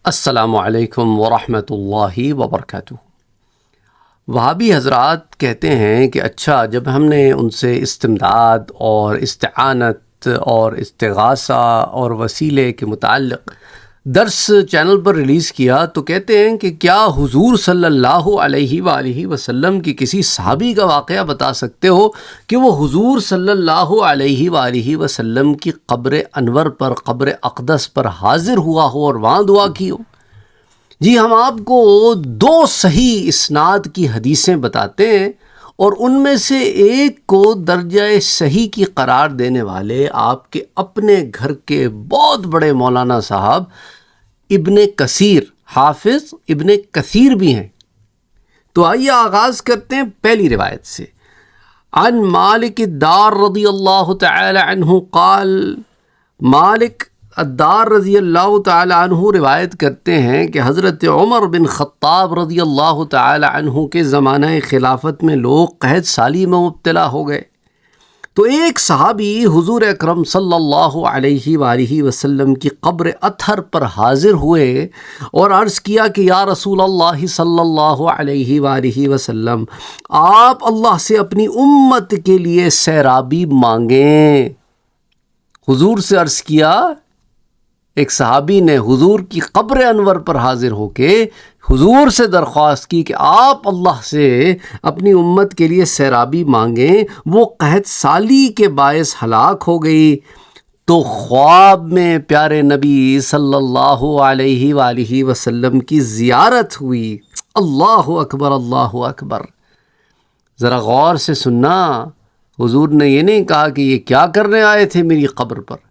السلام علیکم ورحمۃ اللہ وبرکاتہ۔ وہابی حضرات کہتے ہیں کہ اچھا، جب ہم نے ان سے استمداد اور استعانت اور استغاثہ اور وسیلے کے متعلق درس چینل پر ریلیز کیا تو کہتے ہیں کہ کیا حضور صلی اللہ علیہ وآلہ وسلم کی کسی صحابی کا واقعہ بتا سکتے ہو کہ وہ حضور صلی اللہ علیہ وآلہ وسلم کی قبر انور پر، قبر اقدس پر حاضر ہوا ہو اور وہاں دعا کی ہو؟ جی، ہم آپ کو دو صحیح اسناد کی حدیثیں بتاتے ہیں اور ان میں سے ایک کو درجہ صحیح کی قرار دینے والے آپ کے اپنے گھر کے بہت بڑے مولانا صاحب ابن کثیر، حافظ ابن کثیر بھی ہیں۔ تو آئیے آغاز کرتے ہیں پہلی روایت سے۔ عن مالک الدار رضی اللہ تعالی عنہ قال، مالک الدار رضی اللہ تعالی عنہ روایت کرتے ہیں کہ حضرت عمر بن خطاب رضی اللہ تعالی عنہ کے زمانہ خلافت میں لوگ قحط سالی میں مبتلا ہو گئے، تو ایک صحابی حضور اکرم صلی اللہ علیہ وآلہ وسلم کی قبر اطہر پر حاضر ہوئے اور عرض کیا کہ یا رسول اللہ صلی اللہ علیہ وآلہ وسلم، آپ اللہ سے اپنی امت کے لیے سیرابی مانگیں۔ حضور سے عرض کیا، ایک صحابی نے حضور کی قبر انور پر حاضر ہو کے حضور سے درخواست کی کہ آپ اللہ سے اپنی امت کے لیے سیرابی مانگیں، وہ قحط سالی کے باعث ہلاک ہو گئی۔ تو خواب میں پیارے نبی صلی اللہ علیہ وآلہ وسلم کی زیارت ہوئی۔ اللہ اکبر، اللہ اکبر۔ ذرا غور سے سننا، حضور نے یہ نہیں کہا کہ یہ کیا کرنے آئے تھے میری قبر پر،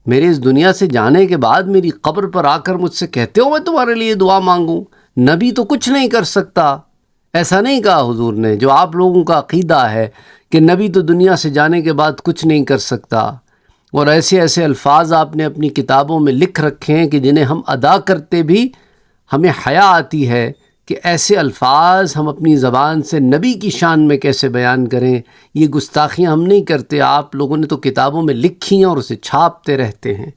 میرے اس دنیا سے جانے کے بعد میری قبر پر آ کر مجھ سے کہتے ہو میں تمہارے لیے دعا مانگوں۔ نبی تو کچھ نہیں کر سکتا، ایسا نہیں کہا حضور نے، جو آپ لوگوں کا عقیدہ ہے کہ نبی تو دنیا سے جانے کے بعد کچھ نہیں کر سکتا، اور ایسے ایسے الفاظ آپ نے اپنی کتابوں میں لکھ رکھے ہیں کہ جنہیں ہم ادا کرتے بھی ہمیں حیا آتی ہے کہ ایسے الفاظ ہم اپنی زبان سے نبی کی شان میں کیسے بیان کریں۔ یہ گستاخیاں ہم نہیں کرتے، آپ لوگوں نے تو کتابوں میں لکھی ہیں اور اسے چھاپتے رہتے ہیں۔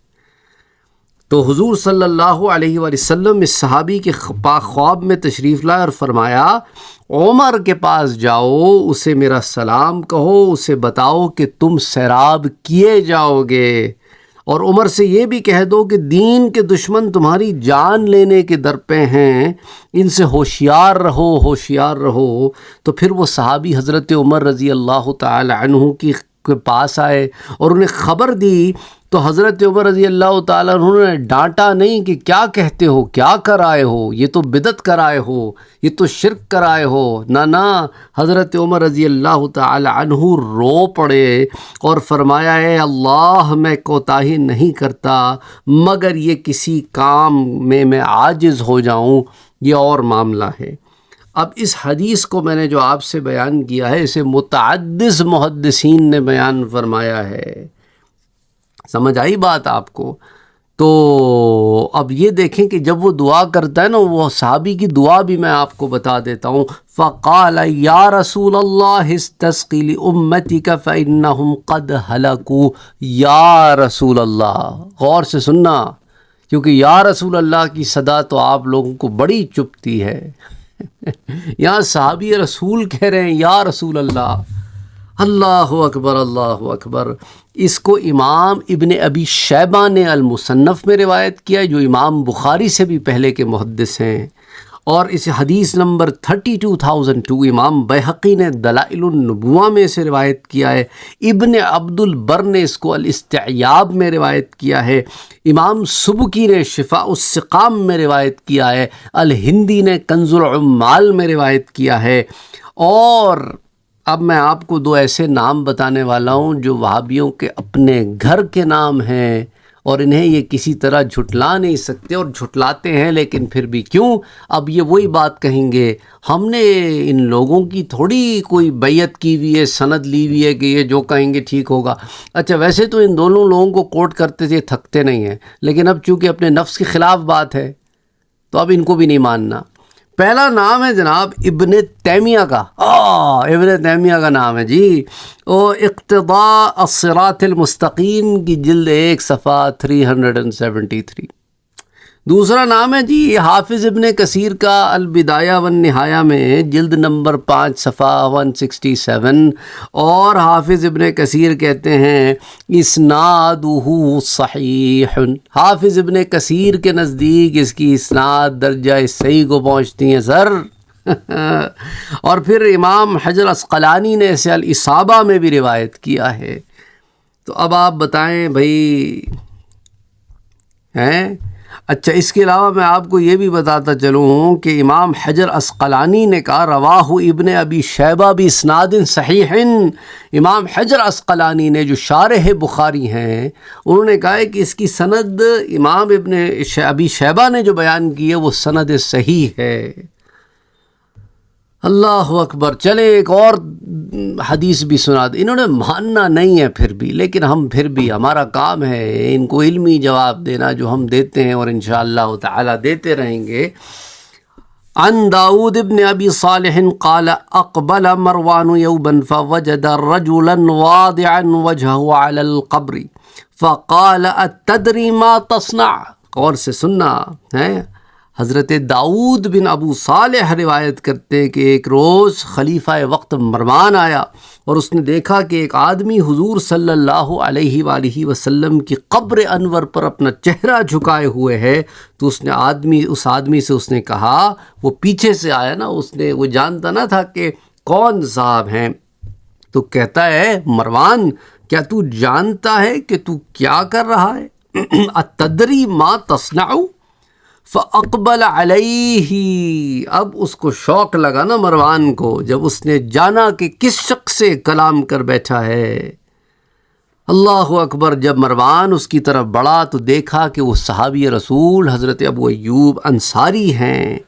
تو حضور صلی اللہ علیہ وآلہ وسلم اس صحابی کے خواب میں تشریف لائے اور فرمایا، عمر کے پاس جاؤ، اسے میرا سلام کہو، اسے بتاؤ کہ تم سیراب کیے جاؤ گے، اور عمر سے یہ بھی کہہ دو کہ دین کے دشمن تمہاری جان لینے کے در پہ ہیں، ان سے ہوشیار رہو، ہوشیار رہو۔ تو پھر وہ صحابی حضرت عمر رضی اللہ تعالی عنہ کے پاس آئے اور انہیں خبر دی، تو حضرت عمر رضی اللہ تعالیٰ عنہ نے ڈانٹا نہیں کہ کیا کہتے ہو، کیا کرائے ہو، یہ تو بدعت کرائے ہو، یہ تو شرک کرائے ہو۔ نہ، حضرت عمر رضی اللہ تعالی عنہ رو پڑے اور فرمایا، اے اللہ، میں کوتاہی نہیں کرتا مگر یہ کسی کام میں عاجز ہو جاؤں، یہ اور معاملہ ہے۔ اب اس حدیث کو میں نے جو آپ سے بیان کیا ہے، اسے متعدد محدثین نے بیان فرمایا ہے۔ سمجھ آئی بات آپ کو؟ تو اب یہ دیکھیں کہ جب وہ دعا کرتا ہے نا، وہ صحابی کی دعا بھی میں آپ کو بتا دیتا ہوں۔ فقال یا رسول اللہ استسقی لامتک فانہم قد ہلکوا۔ یا رسول اللہ، غور سے سننا، کیونکہ یا رسول اللہ کی صدا تو آپ لوگوں کو بڑی چبھتی ہے۔ یہاں صحابی رسول کہہ رہے ہیں یا رسول اللہ۔ اللہ اکبر، اللہ اکبر۔ اس کو امام ابن ابی شیبہ نے المصنف میں روایت کیا ہے، جو امام بخاری سے بھی پہلے کے محدث ہیں، اور اس حدیث نمبر 32002 امام بیہقی نے دلائل النبوہ میں اسے روایت کیا ہے، ابن عبد البر نے اس کو الاستعیاب میں روایت کیا ہے، امام سبکی نے شفاء السقام میں روایت کیا ہے، الہندی نے کنز العمال میں روایت کیا ہے۔ اور اب میں آپ کو دو ایسے نام بتانے والا ہوں جو وہابیوں کے اپنے گھر کے نام ہیں، اور انہیں یہ کسی طرح جھٹلا نہیں سکتے، اور جھٹلاتے ہیں لیکن پھر بھی کیوں؟ اب یہ وہی بات کہیں گے، ہم نے ان لوگوں کی تھوڑی کوئی بیعت کی ہوئی ہے، سند لی ہوئی ہے کہ یہ جو کہیں گے ٹھیک ہوگا۔ اچھا، ویسے تو ان دونوں لوگوں کو کوٹ کرتے تھے، تھکتے نہیں ہیں، لیکن اب چونکہ اپنے نفس کے خلاف بات ہے تو اب ان کو بھی نہیں ماننا۔ پہلا نام ہے جناب ابن تیمیہ کا، ابن تیمیہ کا نام ہے جی، وہ اقتضاء الصراط المستقیم کی جلد 1 صفحہ 373۔ دوسرا نام ہے جی حافظ ابن کثیر کا البدایہ والنہایہ میں جلد نمبر 5 صفحہ 167، اور حافظ ابن کثیر کہتے ہیں اسنادہ صحیح، حافظ ابن کثیر کے نزدیک اس کی اسناد درجہ صحیح کو پہنچتی ہیں سر۔ اور پھر امام حجر عسقلانی نے اسے الاصابہ میں بھی روایت کیا ہے۔ تو اب آپ بتائیں بھائی ہیں۔ اچھا، اس کے علاوہ میں آپ کو یہ بھی بتاتا چلوں کہ امام حجر عسقلانی نے کہا رواہ ابن ابی شیبہ باسناد صحیح، امام حجر عسقلانی نے جو شارح بخاری ہیں انہوں نے کہا ہے کہ اس کی سند امام ابن ابی شیبہ نے جو بیان کی ہے وہ سند صحیح ہے۔ اللہ اکبر۔ چلے ایک اور حدیث بھی سنا دیں، انہوں نے ماننا نہیں ہے پھر بھی، لیکن ہم پھر بھی ہمارا کام ہے ان کو علمی جواب دینا جو ہم دیتے ہیں اور انشاءاللہ تعالی دیتے رہیں گے۔ عن داود ابن ابی صالح قال اقبل مروان یوبا فوجد رجلا واضعا وجهه على القبر فقال اتدری ما تصنع۔ غور سے سننا ہے، حضرت داؤد بن ابو صالح روایت کرتے ہیں کہ ایک روز خلیفہ وقت مروان آیا اور اس نے دیکھا کہ ایک آدمی حضور صلی اللہ علیہ وآلہ وسلم کی قبر انور پر اپنا چہرہ جھکائے ہوئے ہے۔ تو اس آدمی سے اس نے کہا، وہ پیچھے سے آیا نا، وہ جانتا نہ تھا کہ کون صاحب ہیں، تو کہتا ہے مروان کیا تو جانتا ہے کہ تو کیا کر رہا ہے؟ اتدری ما تصنع؟ فاقبل علیہ، اب اس کو شوق لگا نا مروان کو جب اس نے جانا کہ کس شخص سے کلام کر بیٹھا ہے۔ اللہ اکبر۔ جب مروان اس کی طرف بڑھا تو دیکھا کہ وہ صحابی رسول حضرت ابو ایوب انصاری ہیں۔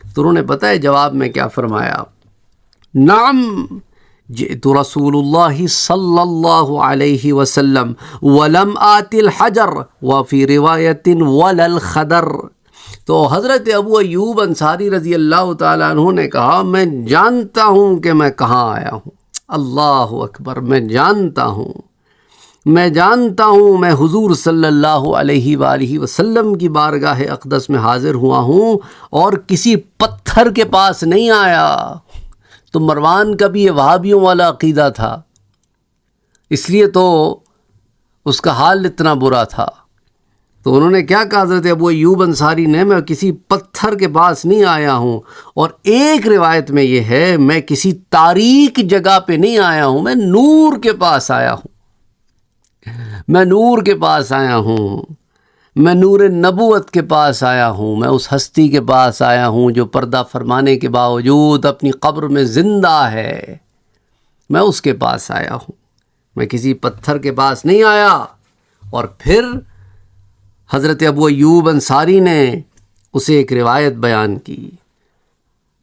تو انہوں نے پتہ ہے جواب میں کیا فرمایا؟ نعم جئت رسول اللہ صلی اللہ علیہ وسلم ولم آت الحجر وفی روایت ولا الخدر۔ تو حضرت ابو ایوب انصاری رضی اللہ تعالیٰ عنہ نے کہا میں جانتا ہوں کہ میں کہاں آیا ہوں۔ اللہ اکبر۔ میں جانتا ہوں میں حضور صلی اللہ علیہ وآلہ وسلم کی بارگاہ اقدس میں حاضر ہوا ہوں اور کسی پتھر کے پاس نہیں آیا۔ تو مروان کا بھی یہ وہابیوں والا عقیدہ تھا، اس لیے تو اس کا حال اتنا برا تھا۔ تو انہوں نے کیا کہا حضرت ابو ایوب انصاری نے، میں کسی پتھر کے پاس نہیں آیا ہوں، اور ایک روایت میں یہ ہے میں کسی تاریک جگہ پہ نہیں آیا ہوں، میں نور کے پاس آیا ہوں، میں نور نبوت کے پاس آیا ہوں، میں اس ہستی کے پاس آیا ہوں جو پردہ فرمانے کے باوجود اپنی قبر میں زندہ ہے، میں اس کے پاس آیا ہوں، میں کسی پتھر کے پاس نہیں آیا۔ اور پھر حضرت ابو ایوب انصاری نے اسے ایک روایت بیان کی،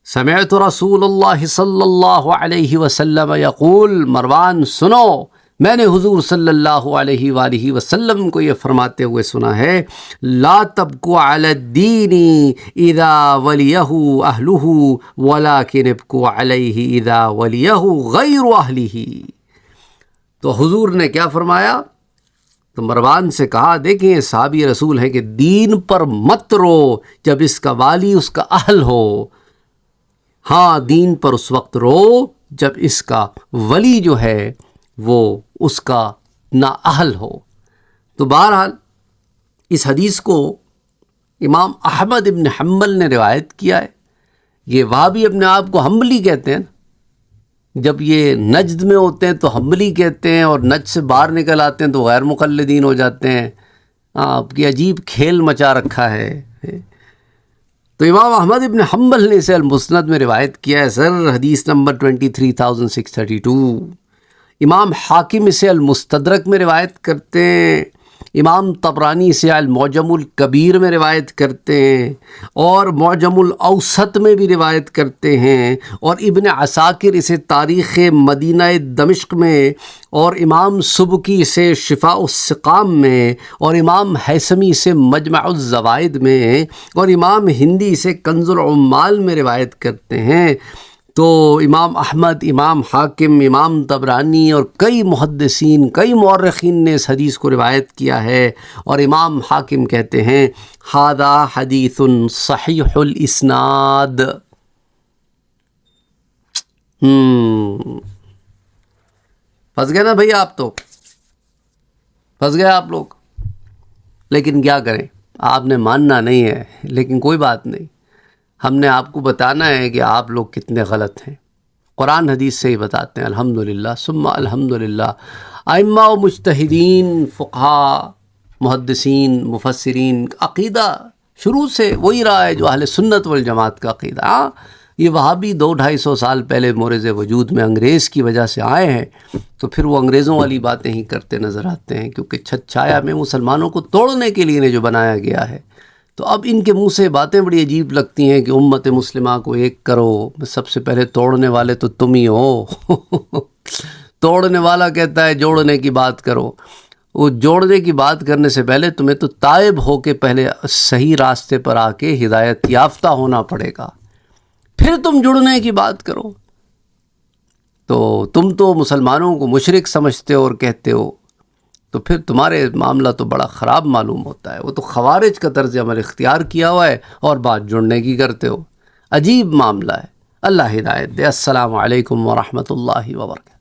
سمعت رسول اللہ صلی اللہ علیہ وسلم یقول، مروان سنو، میں نے حضور صلی اللہ علیہ وآلہ وسلم کو یہ فرماتے ہوئے سنا ہے، لا تبکوا علی الدین اذا ولیہ اہلہ ولکن ابکوا علیہ اذا ولیہ غیر اہلہ۔ تو حضور نے کیا فرمایا؟ تو مروان سے کہا دیکھیں یہ صحابی رسول ہے کہ دین پر مت رو جب اس کا والی اس کا اہل ہو، ہاں دین پر اس وقت رو جب اس کا ولی جو ہے وہ اس کا نااہل ہو۔ تو بہرحال اس حدیث کو امام احمد ابن حنبل نے روایت کیا ہے۔ یہ وہابی اپنے آپ کو حنبلی کہتے ہیں، جب یہ نجد میں ہوتے ہیں تو حنبلی کہتے ہیں اور نجد سے باہر نکل آتے ہیں تو غیر مقلدین ہو جاتے ہیں۔ آپ کی عجیب کھیل مچا رکھا ہے۔ تو امام احمد ابن حنبل نے اسے المسند میں روایت کیا ہے سر، حدیث نمبر 23632۔ امام حاکم اسے المستدرک میں روایت کرتے ہیں، امام طبرانی اسے المعجم الکبیر میں روایت کرتے ہیں، اور معجم الاوسط میں بھی روایت کرتے ہیں، اور ابن عساکر اسے تاریخ مدینہ دمشق میں، اور امام سبکی اسے شفاء السقام میں، اور امام حیثمی اسے مجمع الزوائد میں، اور امام ہندی اسے کنز العمال میں روایت کرتے ہیں۔ تو امام احمد، امام حاکم، امام طبرانی اور کئی محدثین، کئی مورخین نے اس حدیث کو روایت کیا ہے، اور امام حاکم کہتے ہیں ھذا حدیث صحیح الاسناد۔ پھنس گئے نا بھئی، آپ تو پھنس گئے آپ لوگ۔ لیکن کیا کریں، آپ نے ماننا نہیں ہے، لیکن کوئی بات نہیں، ہم نے آپ کو بتانا ہے کہ آپ لوگ کتنے غلط ہیں۔ قرآن حدیث سے ہی بتاتے ہیں، الحمدللہ ثم الحمدللہ۔ ائمہ و مجتہدین، فقہاء، محدثین، مفسرین، عقیدہ شروع سے وہی رہا ہے جو اہل سنت والجماعت کا عقیدہ۔ ہاں، یہ وہابی 200-250 سال پہلے مورد وجود میں انگریز کی وجہ سے آئے ہیں، تو پھر وہ انگریزوں والی باتیں ہی کرتے نظر آتے ہیں، کیونکہ چھت چھایا میں مسلمانوں کو توڑنے کے لیے جو بنایا گیا ہے۔ تو اب ان کے منہ سے باتیں بڑی عجیب لگتی ہیں کہ امت مسلمہ کو ایک کرو، سب سے پہلے توڑنے والے تو تم ہی ہو۔ توڑنے والا کہتا ہے جوڑنے کی بات کرو، وہ جوڑنے کی بات کرنے سے پہلے تمہیں تو تائب ہو کے پہلے صحیح راستے پر آ کے ہدایت یافتہ ہونا پڑے گا، پھر تم جڑنے کی بات کرو۔ تو تم تو مسلمانوں کو مشرک سمجھتے ہو اور کہتے ہو، تو پھر تمہارے معاملہ تو بڑا خراب معلوم ہوتا ہے۔ وہ تو خوارج کا طرز عمل اختیار کیا ہوا ہے اور بات جڑنے کی کرتے ہو، عجیب معاملہ ہے۔ اللہ ہدایت دے۔ السلام علیکم ورحمۃ اللہ وبرکاتہ۔